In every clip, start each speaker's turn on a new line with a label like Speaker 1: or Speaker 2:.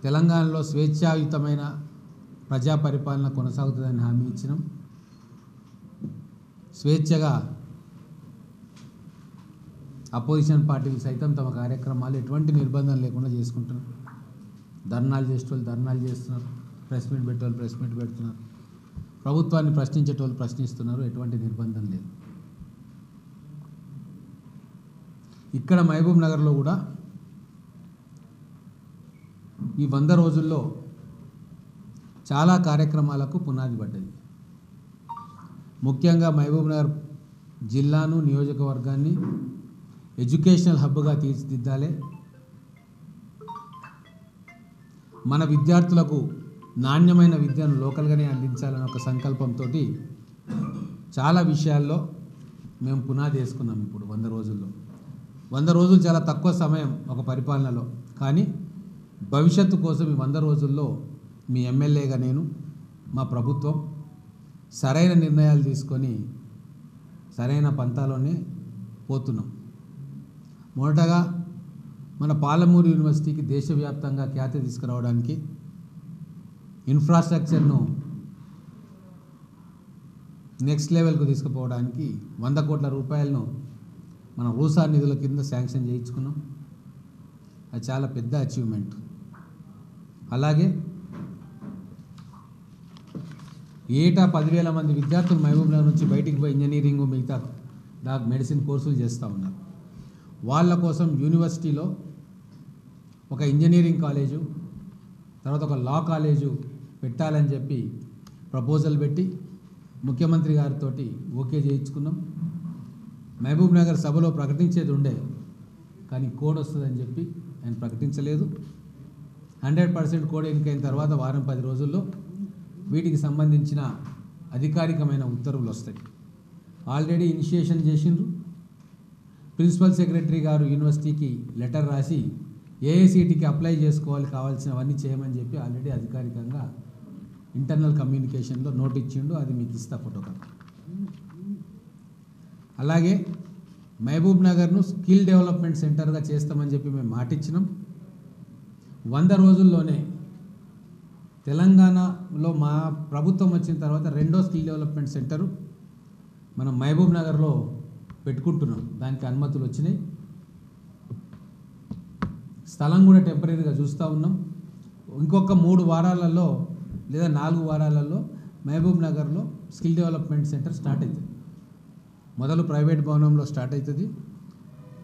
Speaker 1: తెలంగాణలో స్వేచ్ఛాయుతమైన ప్రజా పరిపాలన కొనసాగుతుందని హామీ ఇచ్చినాం. స్వేచ్ఛగా అపోజిషన్ పార్టీలు సైతం తమ కార్యక్రమాలు ఎటువంటి నిర్బంధం లేకుండా చేసుకుంటున్నారు. ధర్నాలు చేసేటోళ్ళు ధర్నాలు చేస్తున్నారు, ప్రెస్ మీట్ పెట్టేవాళ్ళు ప్రెస్ మీట్ పెడుతున్నారు, ప్రభుత్వాన్ని ప్రశ్నించేటోళ్ళు ప్రశ్నిస్తున్నారు. ఎటువంటి నిర్బంధం లేదు. ఇక్కడ మహబూబ్ నగర్లో కూడా ఈ 100 రోజుల్లో చాలా కార్యక్రమాలకు పునాది పడ్డది. ముఖ్యంగా మహబూబ్ నగర్ జిల్లాను, నియోజకవర్గాన్ని ఎడ్యుకేషనల్ హబ్గా తీర్చిదిద్దాలి. మన విద్యార్థులకు నాణ్యమైన విద్యను లోకల్గానే అందించాలనే ఒక సంకల్పంతో చాలా విషయాల్లో మేము పునాది వేసుకున్నాం. ఇప్పుడు 100 రోజుల్లో 100 రోజులు చాలా తక్కువ సమయం ఒక పరిపాలనలో, కానీ భవిష్యత్తు కోసం ఈ 100 రోజుల్లో మీ ఎమ్మెల్యేగా నేను, మా ప్రభుత్వం సరైన నిర్ణయాలు తీసుకొని సరైన పంతాలోనే పోతున్నాం. మొదటగా మన పాలమూరు యూనివర్సిటీకి దేశవ్యాప్తంగా ఖ్యాతి తీసుకురావడానికి ఇన్ఫ్రాస్ట్రక్చర్ను నెక్స్ట్ లెవెల్కు తీసుకుపోవడానికి 100 కోట్ల రూపాయలను మన రూసా నిధుల కింద శాంక్షన్ చేయించుకున్నాం. అది చాలా పెద్ద అచీవ్మెంట్. అలాగే ఏటా 10,000 మంది విద్యార్థులు మహబూబ్ నగర్ నుంచి బయటికి పోయి ఇంజనీరింగ్, మిగతా మెడిసిన్ కోర్సులు చేస్తూ ఉన్నారు. వాళ్ళ కోసం యూనివర్సిటీలో ఒక ఇంజనీరింగ్ కాలేజు, తర్వాత ఒక లా కాలేజు పెట్టాలని చెప్పి ప్రపోజల్ పెట్టి ముఖ్యమంత్రి గారితో ఓకే చేయించుకున్నాం. మహబూబ్ నగర్ సభలో ప్రకటించేది ఉండే, కానీ కోడ్ వస్తుందని చెప్పి ఆయన ప్రకటించలేదు. 100% కోడ్ ఎన్నికైన తర్వాత వారం 10 రోజుల్లో వీటికి సంబంధించిన అధికారికమైన ఉత్తర్వులు వస్తాయి. ఆల్రెడీ ఇనిషియేషన్ చేసిండ్రు. ప్రిన్సిపల్ సెక్రటరీ గారు యూనివర్సిటీకి లెటర్ రాసి ఏఐసిటికి అప్లై చేసుకోవాలి, కావాల్సినవన్నీ చేయమని చెప్పి ఆల్రెడీ అధికారికంగా ఇంటర్నల్ కమ్యూనికేషన్లో నోట్ ఇచ్చిండు. అది మీకు ఇస్తా ఫోటోకాపీ. అలాగే మహబూబ్ నగర్ను స్కిల్ డెవలప్మెంట్ సెంటర్గా చేస్తామని చెప్పి మేము మాటిచ్చినాం. 100 రోజుల్లోనే తెలంగాణలో మా ప్రభుత్వం వచ్చిన తర్వాత రెండో స్కిల్ డెవలప్మెంట్ సెంటరు మనం మహబూబ్ నగర్లో పెట్టుకుంటున్నాం. దానికి అనుమతులు వచ్చినాయి. స్థలం కూడా టెంపరీగా చూస్తూ ఉన్నాం. ఇంకొక 3 వారాలలో లేదా 4 వారాలలో మహబూబ్ నగర్లో స్కిల్ డెవలప్మెంట్ సెంటర్ స్టార్ట్ అవుతుంది. మొదలు ప్రైవేట్ భవనంలో స్టార్ట్ అవుతుంది.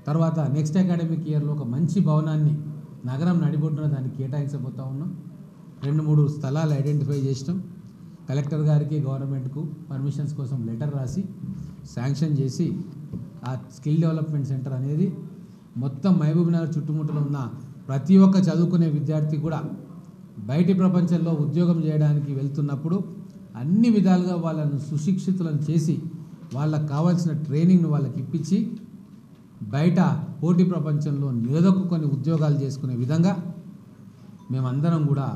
Speaker 1: తర్వాత నెక్స్ట్ అకాడమిక్ ఇయర్లో ఒక మంచి భవనాన్ని నగరం నడిబొడ్డున దానికి కేటాయించబోతూ ఉన్నాం. 2-3 స్థలాలు ఐడెంటిఫై చేసినాం. కలెక్టర్ గారికి, గవర్నమెంట్కు పర్మిషన్స్ కోసం లెటర్ రాసి శాంక్షన్ చేసి ఆ స్కిల్ డెవలప్మెంట్ సెంటర్ అనేది మొత్తం మహబూబ్ నగర్ చుట్టుముట్టలో ఉన్న ప్రతి ఒక్క చదువుకునే విద్యార్థి కూడా బయటి ప్రపంచంలో ఉద్యోగం చేయడానికి వెళ్తున్నప్పుడు అన్ని విధాలుగా వాళ్ళను సుశిక్షితులను చేసి వాళ్ళకు కావాల్సిన ట్రైనింగ్ను వాళ్ళకి ఇప్పించి బయట పోటీ ప్రపంచంలో నిలదొక్కుని ఉద్యోగాలు చేసుకునే విధంగా మేమందరం కూడా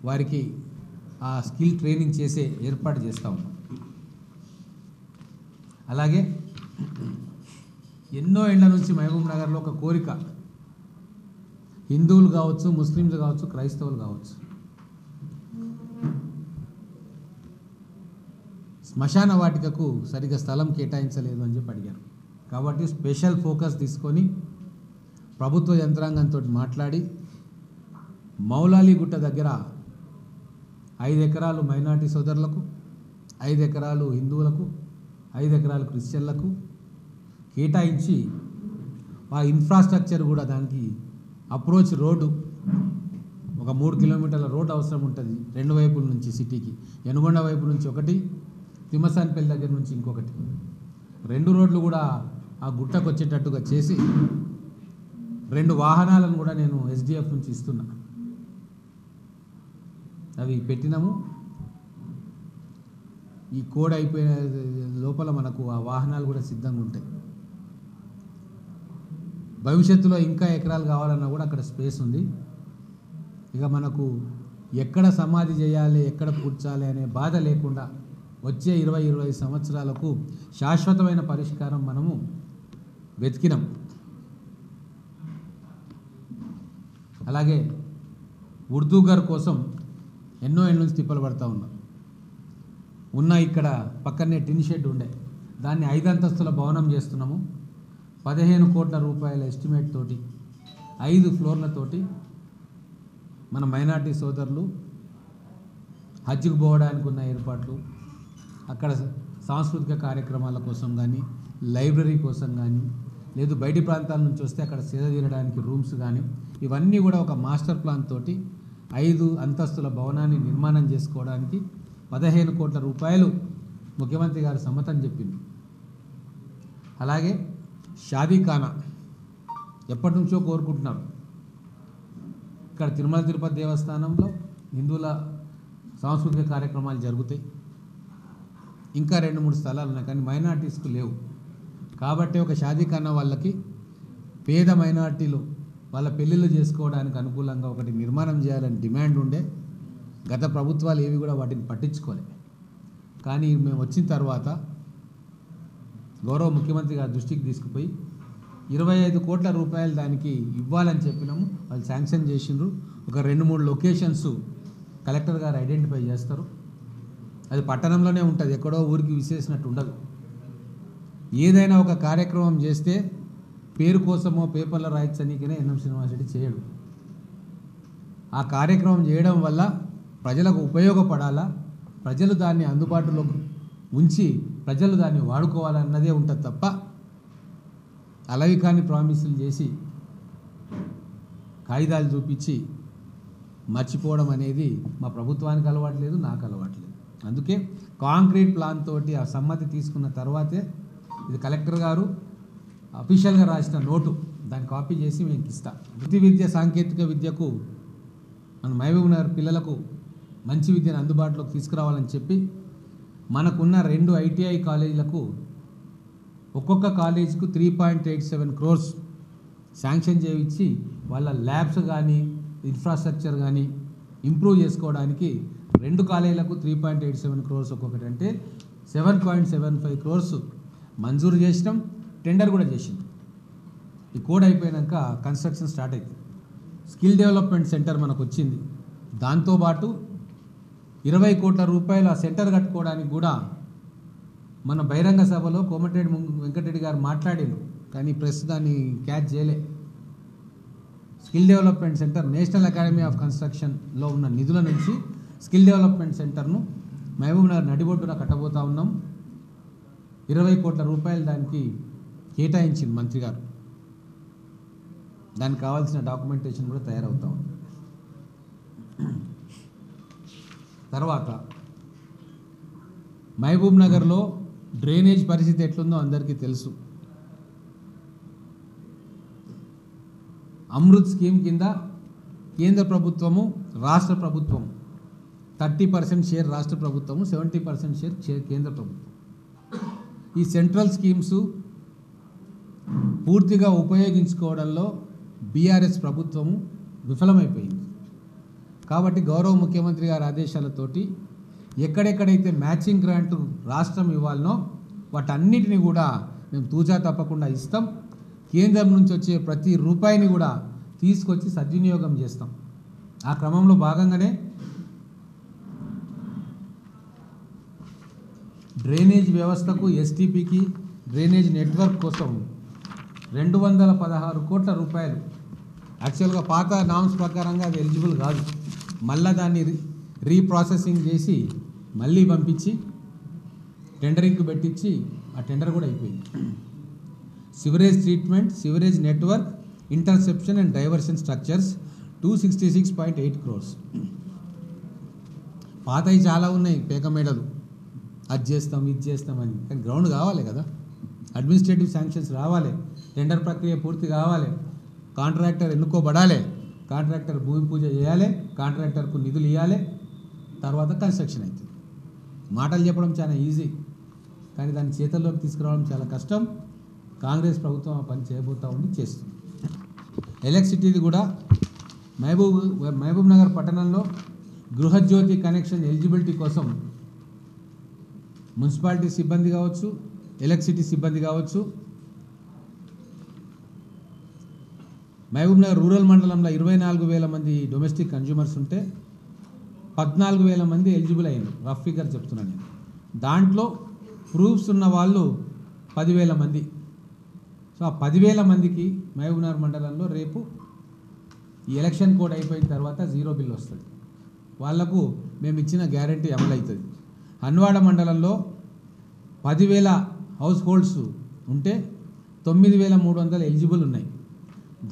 Speaker 1: వారికి ఆ స్కిల్ ట్రైనింగ్ చేసే ఏర్పాటు చేస్తూ ఉన్నాం. అలాగే ఎన్నో ఏళ్ల నుంచి మహబూబ్ నగర్లో ఒక కోరిక, హిందువులు కావచ్చు, ముస్లింలు కావచ్చు, క్రైస్తవులు కావచ్చు, శ్మశాన వాటికకు సరిగ్గా స్థలం కేటాయించలేదు అని చెప్పి అడిగారు. కాబట్టి స్పెషల్ ఫోకస్ తీసుకొని ప్రభుత్వ యంత్రాంగంతో మాట్లాడి మౌలాలీగుట్ట దగ్గర 5 ఎకరాలు మైనార్టీ సోదరులకు, 5 ఎకరాలు హిందువులకు, 5 ఎకరాలు క్రిస్టియన్లకు కేటాయించి ఆ ఇన్ఫ్రాస్ట్రక్చర్ కూడా దానికి అప్రోచ్ రోడ్డు ఒక 3 కిలోమీటర్ల రోడ్డు అవసరం ఉంటుంది 2 వైపుల నుంచి సిటీకి. ఎనుగొండ వైపు నుంచి ఒకటి, తిమ్మసాన్పల్లి దగ్గర నుంచి ఇంకొకటి, 2 రోడ్లు కూడా ఆ గుట్టకు వచ్చేటట్టుగా చేసి 2 వాహనాలను కూడా నేను ఎస్డిఎఫ్ నుంచి ఇస్తున్నా. అవి పెట్టినాము. ఈ కోడ్ అయిపోయిన లోపల మనకు ఆ వాహనాలు కూడా సిద్ధంగా ఉంటాయి. భవిష్యత్తులో ఇంకా ఎకరాలు కావాలన్నా కూడా అక్కడ స్పేస్ ఉంది. ఇక మనకు ఎక్కడ సమాధి చేయాలి, ఎక్కడ పూడ్చాలి అనే బాధ లేకుండా వచ్చే 20-25 సంవత్సరాలకు శాశ్వతమైన పరిష్కారం మనము వెతికినాం. అలాగే ఉర్దూ గారి కోసం ఎన్నో ఏళ్ళ నుంచి తిప్పలు పడతా ఉన్నాం. ఉన్న ఇక్కడ పక్కనే టిన్ షెడ్ ఉండే దాన్ని 5 అంతస్తుల భవనం చేస్తున్నాము. 15 కోట్ల రూపాయల ఎస్టిమేట్ తోటి 5 ఫ్లోర్లతోటి మన మైనార్టీ సోదరులు హజ్కి పోవడానికి ఉన్న ఏర్పాట్లు, అక్కడ సాంస్కృతిక కార్యక్రమాల కోసం కానీ, లైబ్రరీ కోసం కానీ, లేదు బయటి ప్రాంతాల నుంచి వస్తే అక్కడ సేద తీరడానికి రూమ్స్ కానీ, ఇవన్నీ కూడా ఒక మాస్టర్ ప్లాన్ తోటి 5 అంతస్తుల భవనాన్ని నిర్మాణం చేసుకోవడానికి 15 కోట్ల రూపాయలు ముఖ్యమంత్రి గారు సమ్మతం చెప్పింది. అలాగే షాదీఖానా ఎప్పటి నుంచో కోరుకుంటున్నారు. ఇక్కడ తిరుమల తిరుపతి దేవస్థానంలో హిందువుల సాంస్కృతిక కార్యక్రమాలు జరుగుతాయి. ఇంకా 2-3 స్థలాలు ఉన్నాయి, కానీ మైనార్టీస్కు లేవు. కాబట్టి ఒక షాదీఖానా వాళ్ళకి పేద మైనార్టీలు వాళ్ళ పెళ్ళిళ్ళు చేసుకోవడానికి అనుకూలంగా ఒకటి నిర్మాణం చేయాలని డిమాండ్ ఉండే. గత ప్రభుత్వాలు ఏవి కూడా వాటిని పట్టించుకోలేదు. కానీ మేము వచ్చిన తర్వాత గౌరవ ముఖ్యమంత్రి గారి దృష్టికి తీసుకుపోయి 25 కోట్ల రూపాయలు దానికి ఇవ్వాలని చెప్పినాము. వాళ్ళు శాంక్షన్ చేసిండ్రు. ఒక 2-3 లొకేషన్స్ కలెక్టర్ గారు ఐడెంటిఫై చేస్తారు. అది పట్టణంలోనే ఉంటుంది, ఎక్కడో ఊరికి విసేసినట్టు ఉండదు. ఏదైనా ఒక కార్యక్రమం చేస్తే పేరు కోసమో పేపర్లో రాయించనీకనే ఎన్ఎం శ్రీనివాసరెడ్డి చేయడు. ఆ కార్యక్రమం చేయడం వల్ల ప్రజలకు ఉపయోగపడాలా, ప్రజలు దాన్ని అందుబాటులో ఉంచి ప్రజలు దాన్ని వాడుకోవాలన్నదే ఉంటుంది తప్ప అలవి కాని ప్రామిసులు చేసి కాగితాలు చూపించి మర్చిపోవడం అనేది మా ప్రభుత్వానికి అలవాట్లేదు, నాకు అలవాట్లేదు. అందుకే కాంక్రీట్ ప్లాన్ తోటి ఆ సమ్మతి తీసుకున్న తర్వాతే ఇది కలెక్టర్ గారు అఫీషియల్గా రాసిన నోటు, దాన్ని కాపీ చేసి మీకు ఇస్తా. వృత్తి విద్య సాంకేతిక విద్యకు మన మహబూబ్ నగర్ పిల్లలకు మంచి విద్యను అందుబాటులోకి తీసుకురావాలని చెప్పి మనకున్న 2 ఐటీఐ కాలేజీలకు ఒక్కొక్క కాలేజీకు 3.87 క్రోర్స్ శాంక్షన్ చేయించి వాళ్ళ ల్యాబ్స్ కానీ ఇన్ఫ్రాస్ట్రక్చర్ కానీ ఇంప్రూవ్ చేసుకోవడానికి 2 కాలేజీలకు 3.87 క్రోర్స్ ఒక్కొక్కటి, అంటే 7.75 క్రోర్స్ మంజూరు చేసినాం. టెండర్ కూడా చేసింది. ఈ కోడ్ అయిపోయాక కన్స్ట్రక్షన్ స్టార్ట్ అవుతుంది. స్కిల్ డెవలప్మెంట్ సెంటర్ మనకు వచ్చింది. దాంతోపాటు 20 కోట్ల రూపాయల సెంటర్ కట్టుకోవడానికి కూడా మన బహిరంగ సభలో కోమటిరెడ్డి వెంకటరెడ్డి గారు మాట్లాడారు, కానీ ప్రెస్ దాన్ని క్యాచ్ చేయలే. Skill development centre national academy of కన్స్ట్రక్షన్లో ఉన్న నిధుల నుంచి స్కిల్ డెవలప్మెంట్ సెంటర్ను మహబూబ్ నగర్ నడిబొడ్డున కట్టబోతా ఉన్నాం. 20 కోట్ల రూపాయలు దానికి కేటాయించింది మంత్రి గారు. దానికి కావాల్సిన డాక్యుమెంటేషన్ కూడా తయారవుతా ఉంది. తర్వాత మహబూబ్ నగర్లో డ్రైనేజ్ పరిస్థితి ఎట్లుందో అందరికీ తెలుసు. అమృత్ స్కీమ్ కింద కేంద్ర ప్రభుత్వము రాష్ట్ర ప్రభుత్వము 30% షేర్ రాష్ట్ర ప్రభుత్వము, 70% షేర్ కేంద్ర ప్రభుత్వం. ఈ సెంట్రల్ స్కీమ్స్ పూర్తిగా ఉపయోగించుకోవడంలో బీఆర్ఎస్ ప్రభుత్వము విఫలమైపోయింది. కాబట్టి గౌరవ ముఖ్యమంత్రి గారి ఆదేశాలతోటి ఎక్కడెక్కడైతే మ్యాచింగ్ గ్రాంట్ రాష్ట్రం ఇవ్వాలనో వాటన్నిటిని కూడా మేము తూచా తప్పకుండా ఇస్తాం. కేంద్రం నుంచి వచ్చే ప్రతి రూపాయిని కూడా తీసుకొచ్చి సద్వినియోగం చేస్తాం. ఆ క్రమంలో భాగంగానే డ్రైనేజ్ వ్యవస్థకు, ఎస్టీపీకి, డ్రైనేజ్ నెట్వర్క్ కోసం 216 కోట్ల రూపాయలు, యాక్చువల్గా పాత నామ్స్ ప్రకారంగా అది ఎలిజిబుల్ కాదు, మళ్ళీ దాన్ని రీప్రాసెసింగ్ చేసి మళ్ళీ పంపించి టెండరింగ్కి పెట్టించి ఆ టెండర్ కూడా అయిపోయింది. Sewerage treatment, sewerage network, interception and diversion structures 266.8 crores. పాతవి చాలా ఉన్నాయి, పేక మేడలు, అది చేస్తాం ఇది చేస్తామని. కానీ గ్రౌండ్ కావాలి కదా, అడ్మినిస్ట్రేటివ్ శాంక్షన్స్ రావాలి, టెండర్ ప్రక్రియ పూర్తి కావాలి, కాంట్రాక్టర్ ఎన్నుకోబడాలి, కాంట్రాక్టర్ భూమి పూజ చేయాలి, కాంట్రాక్టర్కు నిధులు ఇవ్వాలి, తర్వాత కన్స్ట్రక్షన్ అవుతుంది. మాటలు చెప్పడం చాలా ఈజీ, కానీ దాన్ని చేతల్లోకి తీసుకురావడం చాలా కష్టం. కాంగ్రెస్ ప్రభుత్వం ఆ పని చేయబోతూ ఉంది, చేస్తుంది. ఎలక్ట్రిసిటీది కూడా మహబూబ్ నగర్ పట్టణంలో గృహజ్యోతి కనెక్షన్ ఎలిజిబిలిటీ కోసం మున్సిపాలిటీ సిబ్బంది కావచ్చు, ఎలక్ట్రిసిటీ సిబ్బంది కావచ్చు, మహబూబ్నగర్ రూరల్ మండలంలో 24,000 మంది డొమెస్టిక్ కన్జ్యూమర్స్ ఉంటే 14,000 మంది ఎలిజిబుల్ అయ్యారు. రఫ్ ఫిగర్ చెప్తున్నాను నేను. దాంట్లో ప్రూఫ్స్ ఉన్న వాళ్ళు 10,000 మంది. సో ఆ 10,000 మందికి మహబూబ్నగర్ మండలంలో రేపు ఈ ఎలక్షన్ కోడ్ అయిపోయిన తర్వాత జీరో బిల్ వస్తుంది. వాళ్లకు మేము ఇచ్చిన గ్యారంటీ అమలవుతుంది. హన్వాడ మండలంలో 10,000 హౌస్ హోల్డ్స్ ఉంటే 9,300 ఎలిజిబుల్ ఉన్నాయి.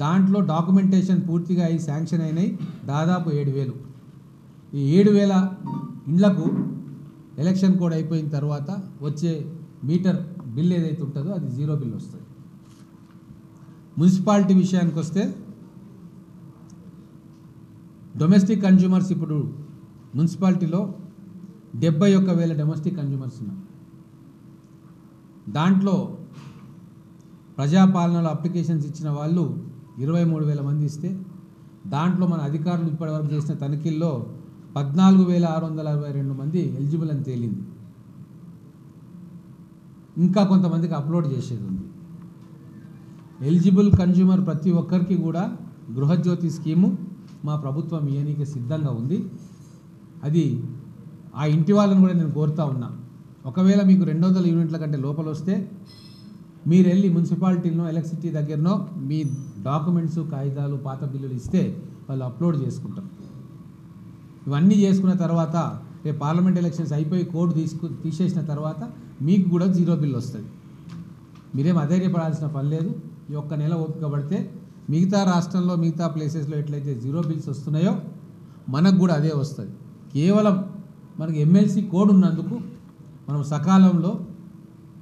Speaker 1: దాంట్లో డాక్యుమెంటేషన్ పూర్తిగా అయి శాంక్షన్ అయినాయి దాదాపు 7,000. ఈ 7,000 ఇండ్లకు ఎలక్షన్ కోడ్ అయిపోయిన తర్వాత వచ్చే మీటర్ బిల్ ఏదైతే ఉంటుందో అది జీరో బిల్ వస్తుంది. మున్సిపాలిటీ విషయానికి వస్తే డొమెస్టిక్ కన్జ్యూమర్స్ ఇప్పుడు మున్సిపాలిటీలో 71,000 డొమెస్టిక్ కన్జ్యూమర్స్ ఉన్నారు. దాంట్లో ప్రజాపాలనలో అప్లికేషన్స్ ఇచ్చిన వాళ్ళు 23,000 మంది ఇస్తే దాంట్లో మన అధికారులు ఇప్పటివరకు చేసిన తనిఖీల్లో 14,662 మంది ఎలిజిబుల్ అని తేలింది. ఇంకా కొంతమందికి అప్లోడ్ చేసేది ఉంది. ఎలిజిబుల్ కన్జ్యూమర్ ప్రతి ఒక్కరికి కూడా గృహజ్యోతి స్కీము మా ప్రభుత్వం ఇయనీకి సిద్ధంగా ఉంది. అది ఆ ఇంటి వాళ్ళని కూడా నేను కోరుతా ఉన్నా, ఒకవేళ మీకు 200 యూనిట్ల కంటే లోపల వస్తే మీరు వెళ్ళి మున్సిపాలిటీలో ఎలక్ట్రిసిటీ దగ్గరనో మీ డాక్యుమెంట్స్ కాగితాలు పాత బిల్లులు ఇస్తే వాళ్ళు అప్లోడ్ చేసుకుంటారు. ఇవన్నీ చేసుకున్న తర్వాత రేపు పార్లమెంట్ ఎలక్షన్స్ అయిపోయి కోడ్ తీసేసిన తర్వాత మీకు కూడా జీరో బిల్ వస్తుంది. మీరేం అధైర్యపడాల్సిన పని లేదు. ఈ ఒక్క నెల ఓపిక పడితే మిగతా రాష్ట్రంలో మిగతా ప్లేసెస్లో ఎట్లయితే జీరో బిల్స్ వస్తున్నాయో మనకు కూడా అదే వస్తుంది. కేవలం మనకి ఎమ్మెల్సీ కోడ్ ఉన్నందుకు మనం సకాలంలో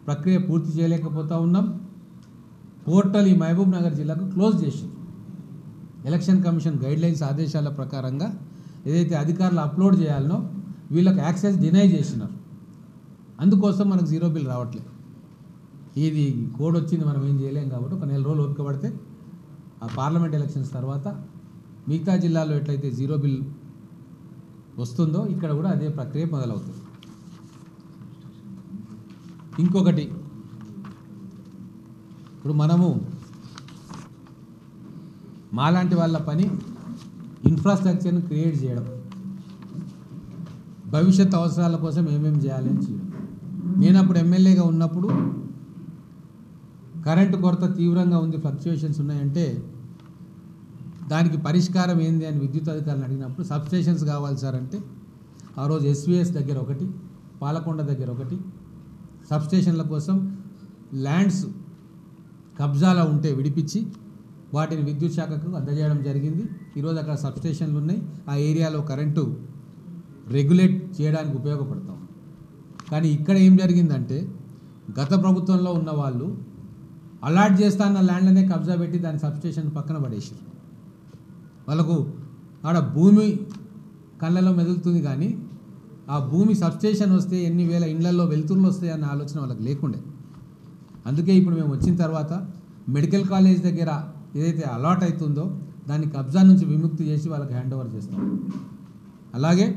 Speaker 1: ప్రక్రియ పూర్తి చేయలేకపోతూ ఉన్నాం. పోర్టల్ ఈ మహబూబ్ నగర్ జిల్లాకు క్లోజ్ చేసింది. ఎలక్షన్ కమిషన్ గైడ్లైన్స్ ఆదేశాల ప్రకారంగా ఏదైతే అధికారులు అప్లోడ్ చేయాలనో వీళ్ళకి యాక్సెస్ డినై చేసినారు. అందుకోసం మనకు జీరో బిల్ రావట్లేదు. ఇది కోడ్ వచ్చింది, మనం ఏం చేయలేం కాబట్టి ఒక నెల రోజులు ఓపిక పడితే ఆ పార్లమెంట్ ఎలక్షన్స్ తర్వాత మిగతా జిల్లాలో ఎట్లయితే జీరో బిల్ వస్తుందో ఇక్కడ కూడా అదే ప్రక్రియ మొదలవుతుంది. ఇంకొకటి, ఇప్పుడు మనము మాలాంటి వాళ్ళ పని ఇన్ఫ్రాస్ట్రక్చర్ని క్రియేట్ చేయడం, భవిష్యత్ అవసరాల కోసం ఏమేమి చేయాలి అని చేయడం. నేను అప్పుడు ఎమ్మెల్యేగా ఉన్నప్పుడు కరెంటు కొరత తీవ్రంగా ఉంది, ఫ్లక్చుయేషన్స్ ఉన్నాయంటే దానికి పరిష్కారం ఏంది అని విద్యుత్ అధికారులను అడిగినప్పుడు సబ్స్టేషన్స్ కావాలి సార్ అంటే ఆ రోజు ఎస్విఎస్ దగ్గర ఒకటి, పాలకొండ దగ్గర ఒకటి సబ్స్టేషన్ల కోసం ల్యాండ్స్ కబ్జాలో ఉంటే విడిపించి వాటిని విద్యుత్ శాఖకు అందజేయడం జరిగింది. ఈరోజు అక్కడ సబ్స్టేషన్లు ఉన్నాయి. ఆ ఏరియాలో కరెంటు రెగ్యులేట్ చేయడానికి ఉపయోగపడతాం. కానీ ఇక్కడ ఏం జరిగిందంటే గత ప్రభుత్వంలో ఉన్న వాళ్ళు అలాట్ చేస్తా అన్న ల్యాండ్లనే కబ్జా పెట్టి దాని సబ్స్టేషన్ పక్కన పడేసారు. వాళ్ళకు ఆడ భూమి కళ్ళలో మెదులుతుంది కానీ ఆ భూమి సబ్స్టేషన్ వస్తే ఎన్ని వేల ఇండ్లలో వెలుతురులు వస్తాయి అన్న ఆలోచన వాళ్ళకి లేకుండే. అందుకే ఇప్పుడు మేము వచ్చిన తర్వాత మెడికల్ కాలేజ్ దగ్గర ఏదైతే అలాట్ అవుతుందో దాన్ని కబ్జా నుంచి విముక్తి చేసి వాళ్ళకి హ్యాండ్ ఓవర్ చేస్తాం. అలాగే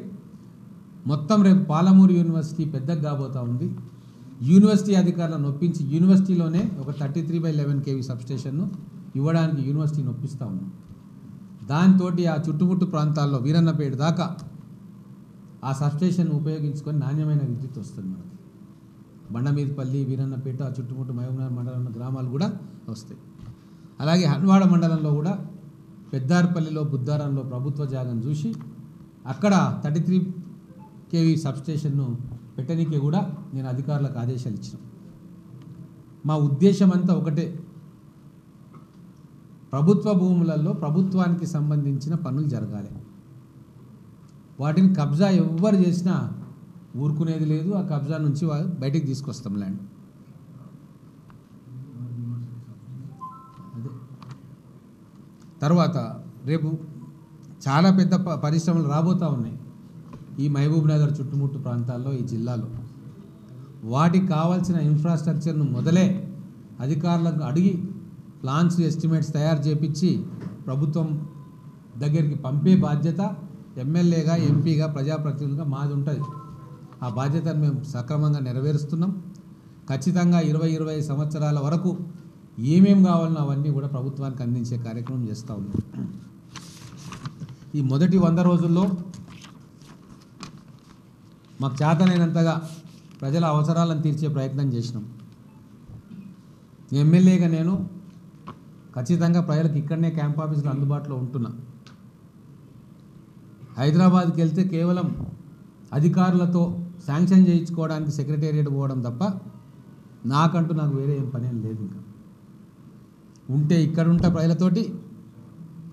Speaker 1: మొత్తం రేపు పాలమూరు యూనివర్సిటీ పెద్దగా కాబోతూ ఉంది. యూనివర్సిటీ అధికారులను ఒప్పించి యూనివర్సిటీలోనే ఒక 33/11 kV సబ్స్టేషన్ను ఇవ్వడానికి యూనివర్సిటీని ఒప్పిస్తూ ఉన్నాం. దాంతో ఆ చుట్టుముట్టు ప్రాంతాల్లో వీరన్నపేట దాకా ఆ సబ్స్టేషన్ ఉపయోగించుకొని నాణ్యమైన విద్యుత్ వస్తుంది. మనకి బండమీదపల్లి, వీరన్నపేట, ఆ చుట్టుముట్టు మహబూబ్నగర్ మండలంలో గ్రామాలు కూడా వస్తాయి. అలాగే హన్వాడ మండలంలో కూడా పెద్దార్పల్లిలో, బుద్ధారంలో ప్రభుత్వ జాగం చూసి అక్కడ 33 kV సబ్స్టేషన్ను పెట్టడానికి కూడా నేను అధికారులకు ఆదేశాలు ఇచ్చిన. మా ఉద్దేశం అంతా ఒకటే, ప్రభుత్వ భూములలో ప్రభుత్వానికి సంబంధించిన పనులు జరగాలి. వాటిని కబ్జా ఎవ్వరు చేసినా ఊరుకునేది లేదు. ఆ కబ్జా నుంచి బయటికి తీసుకొస్తాం ల్యాండ్. అదే తర్వాత రేపు చాలా పెద్ద పరిశ్రమలు రాబోతూ ఉన్నాయి ఈ మహబూబ్ నగర్ చుట్టుముట్టు ప్రాంతాల్లో, ఈ జిల్లాలో. వాటికి కావాల్సిన ఇన్ఫ్రాస్ట్రక్చర్ను మొదలే అధికారులకు అడిగి ప్లాన్స్, ఎస్టిమేట్స్ తయారు చేపించి ప్రభుత్వం దగ్గరికి పంపే బాధ్యత ఎమ్మెల్యేగా, ఎంపీగా, ప్రజాప్రతినిధులుగా మాది ఉంటుంది. ఆ బాధ్యతను మేము సక్రమంగా నెరవేరుస్తున్నాం. ఖచ్చితంగా 20-25 సంవత్సరాల వరకు ఏమేం కావాలనో అవన్నీ కూడా ప్రభుత్వానికి అందించే కార్యక్రమం చేస్తూ ఉన్నాం. ఈ మొదటి 100 రోజుల్లో మాకు చేతనైనంతగా ప్రజల అవసరాలను తీర్చే ప్రయత్నం చేసినాం. ఎమ్మెల్యేగా నేను ఖచ్చితంగా ప్రజలకు ఇక్కడనే క్యాంప్ ఆఫీసులు అందుబాటులో ఉంటున్నా. హైదరాబాద్కి వెళ్తే కేవలం అధికారులతో శాంక్షన్ చేయించుకోవడానికి సెక్రటేరియట్ పోవడం తప్ప నాకు వేరే ఏం పని లేదు. ఇంకా ఉంటే ఇక్కడ ఉంటా ప్రజలతోటి,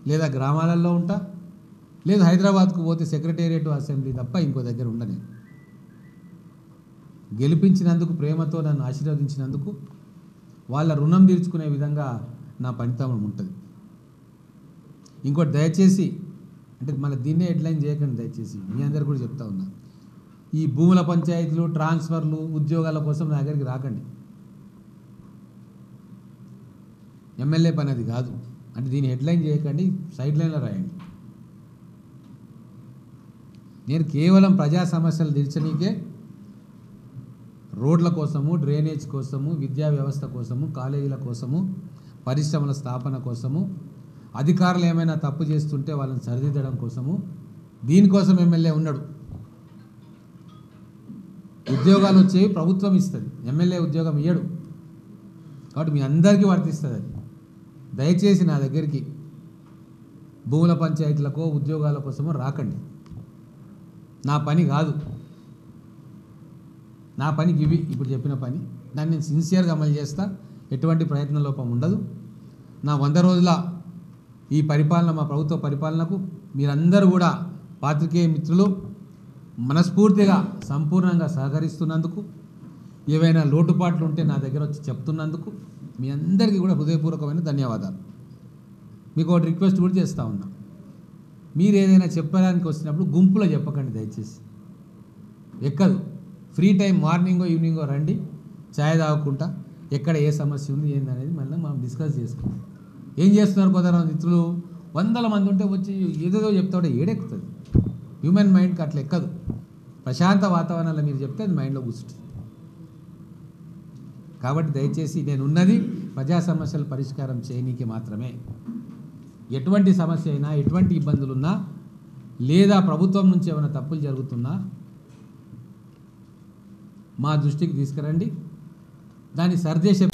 Speaker 1: లేదా గ్రామాలలో ఉంటా, లేదా హైదరాబాద్కు పోతే సెక్రటేరియట్ అసెంబ్లీ తప్ప ఇంకో దగ్గర ఉండను. గెలిపించినందుకు, ప్రేమతో నన్ను ఆశీర్వదించినందుకు వాళ్ళ రుణం తీర్చుకునే విధంగా నా పనితనం ఉంటుంది. ఇంకోటి దయచేసి, అంటే మళ్ళీ దీన్నే హెడ్లైన్ చేయకండి దయచేసి, మీ అందరు కూడా చెప్తా ఉన్నా, ఈ భూముల పంచాయతీలు, ట్రాన్స్ఫర్లు, ఉద్యోగాల కోసం నా దగ్గరికి రాకండి. ఎమ్మెల్యే పని అది కాదు. అంటే దీన్ని హెడ్లైన్ చేయకండి, సైడ్ లైన్లో రాయండి. నేను కేవలం ప్రజా సమస్యలు తీర్చనీకే రోడ్ల కోసము, డ్రైనేజ్ కోసము, విద్యా వ్యవస్థ కోసము, కాలేజీల కోసము, పరిశ్రమల స్థాపన కోసము, అధికారులు ఏమైనా తప్పు చేస్తుంటే వాళ్ళని సరిదిద్దడం కోసము, దీనికోసం ఎమ్మెల్యే ఉన్నాడు. ఉద్యోగాలు వచ్చేవి ప్రభుత్వం ఇస్తుంది, ఎమ్మెల్యే ఉద్యోగం ఇయ్యడు. కాబట్టి మీ అందరికీ వర్తిస్తుంది అది. దయచేసి నా దగ్గరికి భూముల పంచాయతీలకో ఉద్యోగాల కోసమో రాకండి. నా పని కాదు. నా పనికి ఇవి ఇప్పుడు చెప్పిన పని, దాన్ని నేను సిన్సియర్గా అమలు చేస్తా. ఎటువంటి ప్రయత్న లోపం ఉండదు. నా 100 రోజుల ఈ పరిపాలన, మా ప్రభుత్వ పరిపాలనకు మీరందరూ కూడా పాత్రికేయ మిత్రులు మనస్ఫూర్తిగా సంపూర్ణంగా సహకరిస్తున్నందుకు, ఏవైనా లోటుపాట్లు ఉంటే నా దగ్గర వచ్చి చెప్తున్నందుకు మీ అందరికీ కూడా హృదయపూర్వకమైన ధన్యవాదాలు. మీకు ఒకటి రిక్వెస్ట్ కూడా చేస్తూ ఉన్నా, మీరు ఏదైనా చెప్పడానికి వచ్చినప్పుడు గుంపులో చెప్పకండి దయచేసి. ఎక్కదు, ఫ్రీ టైం మార్నింగో ఈవినింగో రండి, ఛాయ్ తాగుకుంటా ఎక్కడ ఏ సమస్య ఉంది ఏందనేది మళ్ళీ మనం డిస్కస్ చేసుకుంటాం. ఏం చేస్తున్నారు కొందరు మిత్రులు, 100 మంది ఉంటే వచ్చి ఏదేదో చెప్తా ఉంటే ఏడెక్కుతుంది. హ్యూమన్ మైండ్కి అట్లా ఎక్కదు. ప్రశాంత వాతావరణంలో మీరు చెప్తే అది మైండ్లో కూర్చుంటుంది. కాబట్టి దయచేసి నేను ఉన్నది ప్రజా సమస్యల పరిష్కారం చేయనీకి మాత్రమే. ఎటువంటి సమస్య అయినా, ఎటువంటి ఇబ్బందులున్నా, లేదా ప్రభుత్వం నుంచి ఏమైనా తప్పులు జరుగుతున్నా మా దృష్టికి తీసుకురండి, దాన్ని సరిచేసే